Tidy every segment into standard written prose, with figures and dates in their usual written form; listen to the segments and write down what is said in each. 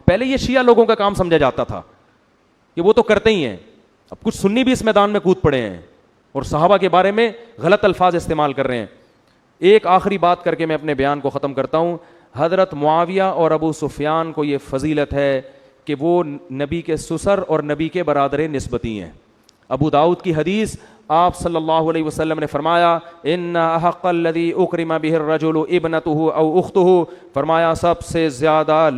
پہلے یہ شیعہ لوگوں کا کام سمجھا جاتا تھا کہ وہ تو کرتے ہی ہیں. اب کچھ سنی بھی اس میدان میں کود پڑے ہیں اور صحابہ کے بارے میں غلط الفاظ استعمال کر رہے ہیں. ایک آخری بات کر کے میں اپنے بیان کو ختم کرتا ہوں. حضرت معاویہ اور ابو سفیان کو یہ فضیلت ہے کہ وہ نبی کے سسر اور نبی کے برادر نسبتی ہیں. ابو داؤد کی حدیث, آپ صلی اللہ علیہ وسلم نے فرمایا ان احق الذی اکرم بہ الرجل ابنته او اختہ, فرمایا سب سے زیادہ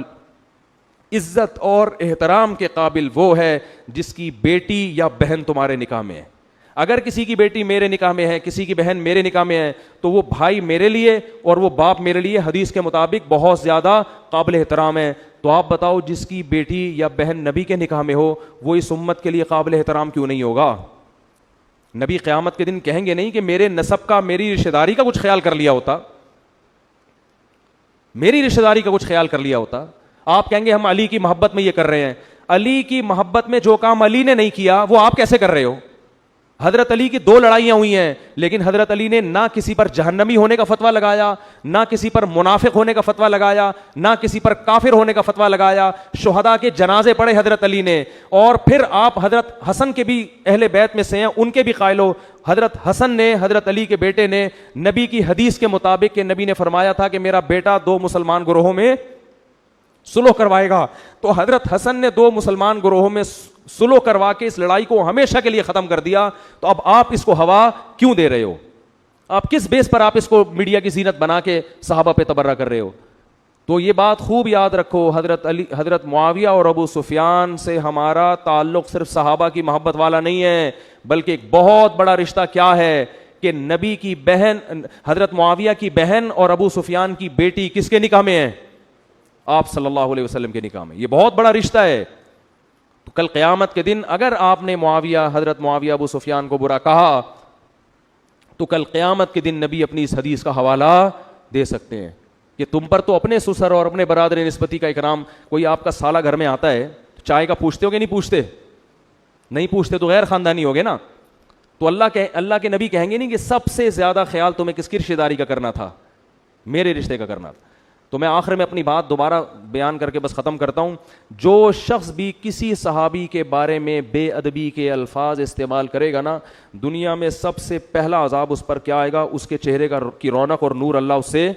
عزت اور احترام کے قابل وہ ہے جس کی بیٹی یا بہن تمہارے نکاح میں ہے. اگر کسی کی بیٹی میرے نکاح میں ہے, کسی کی بہن میرے نکاح میں ہے, تو وہ بھائی میرے لیے اور وہ باپ میرے لیے حدیث کے مطابق بہت زیادہ قابل احترام ہے. تو آپ بتاؤ جس کی بیٹی یا بہن نبی کے نکاح میں ہو وہ اس امت کے لیے قابل احترام کیوں نہیں ہوگا؟ نبی قیامت کے دن کہیں گے نہیں کہ میرے نسب کا, میری رشتہ داری کا کچھ خیال کر لیا ہوتا, میری رشتہ داری کا کچھ خیال کر لیا ہوتا. آپ کہیں گے ہم علی کی محبت میں یہ کر رہے ہیں. علی کی محبت میں جو کام علی نے نہیں کیا وہ آپ کیسے کر رہے ہو؟ حضرت علی کی 2 لڑائیاں ہوئی ہیں, لیکن حضرت علی نے نہ کسی پر جہنمی ہونے کا فتویٰ لگایا, نہ کسی پر منافق ہونے کا فتویٰ لگایا, نہ کسی پر کافر ہونے کا فتویٰ لگایا. شہداء کے جنازے پڑھے حضرت علی نے, اور پھر آپ حضرت حسن کے بھی اہل بیت میں سے ہیں, ان کے بھی قائل ہو. حضرت حسن نے, حضرت علی کے بیٹے نے, نبی کی حدیث کے مطابق کہ نبی نے فرمایا تھا کہ میرا بیٹا 2 مسلمان گروہوں میں سلوح کروائے گا, تو حضرت حسن نے 2 مسلمان گروہوں میں سلوح کروا کے اس لڑائی کو ہمیشہ کے لیے ختم کر دیا. تو اب آپ اس کو ہوا کیوں دے رہے ہو؟ آپ کس بیس پر آپ اس کو میڈیا کی زینت بنا کے صحابہ پہ تبرہ کر رہے ہو؟ تو یہ بات خوب یاد رکھو, حضرت معاویہ اور ابو سفیان سے ہمارا تعلق صرف صحابہ کی محبت والا نہیں ہے, بلکہ ایک بہت بڑا رشتہ کیا ہے کہ نبی کی بہن, حضرت معاویہ کی بہن اور ابو سفیان کی بیٹی کس کے نکاح میں ہے؟ آپ صلی اللہ علیہ وسلم کے نکاح میں. یہ بہت بڑا رشتہ ہے. تو کل قیامت کے دن اگر آپ نے حضرت معاویہ ابو سفیان کو برا کہا تو کل قیامت کے دن نبی اپنی اس حدیث کا حوالہ دے سکتے ہیں کہ تم پر تو اپنے سسر اور اپنے برادر نسبتی کا اکرام. کوئی آپ کا سالہ گھر میں آتا ہے, چائے کا پوچھتے ہو کہ نہیں پوچھتے؟ نہیں پوچھتے تو غیر خاندانی ہوگے نا. تو اللہ کے نبی کہیں گے نہیں کہ سب سے زیادہ خیال تمہیں کس کی رشتہ داری کا کرنا تھا؟ میرے رشتے کا کرنا تھا. تو میں آخر میں اپنی بات دوبارہ بیان کر کے بس ختم کرتا ہوں. جو شخص بھی کسی صحابی کے بارے میں بے ادبی کے الفاظ استعمال کرے گا نا, دنیا میں سب سے پہلا عذاب اس پر کیا آئے گا؟ اس کے چہرے کی رونق اور نور اللہ اس سے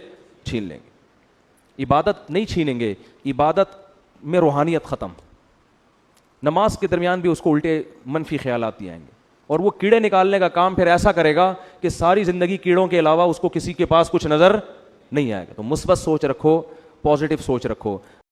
چھین لیں گے. عبادت نہیں چھینیں گے, عبادت میں روحانیت ختم. نماز کے درمیان بھی اس کو الٹے منفی خیالات آئیں گے, اور وہ کیڑے نکالنے کا کام پھر ایسا کرے گا کہ ساری زندگی کیڑوں کے علاوہ اس کو کسی کے پاس کچھ نظر نہیں آئے گا. تو مثبت سوچ رکھو, پازیٹیو سوچ رکھو.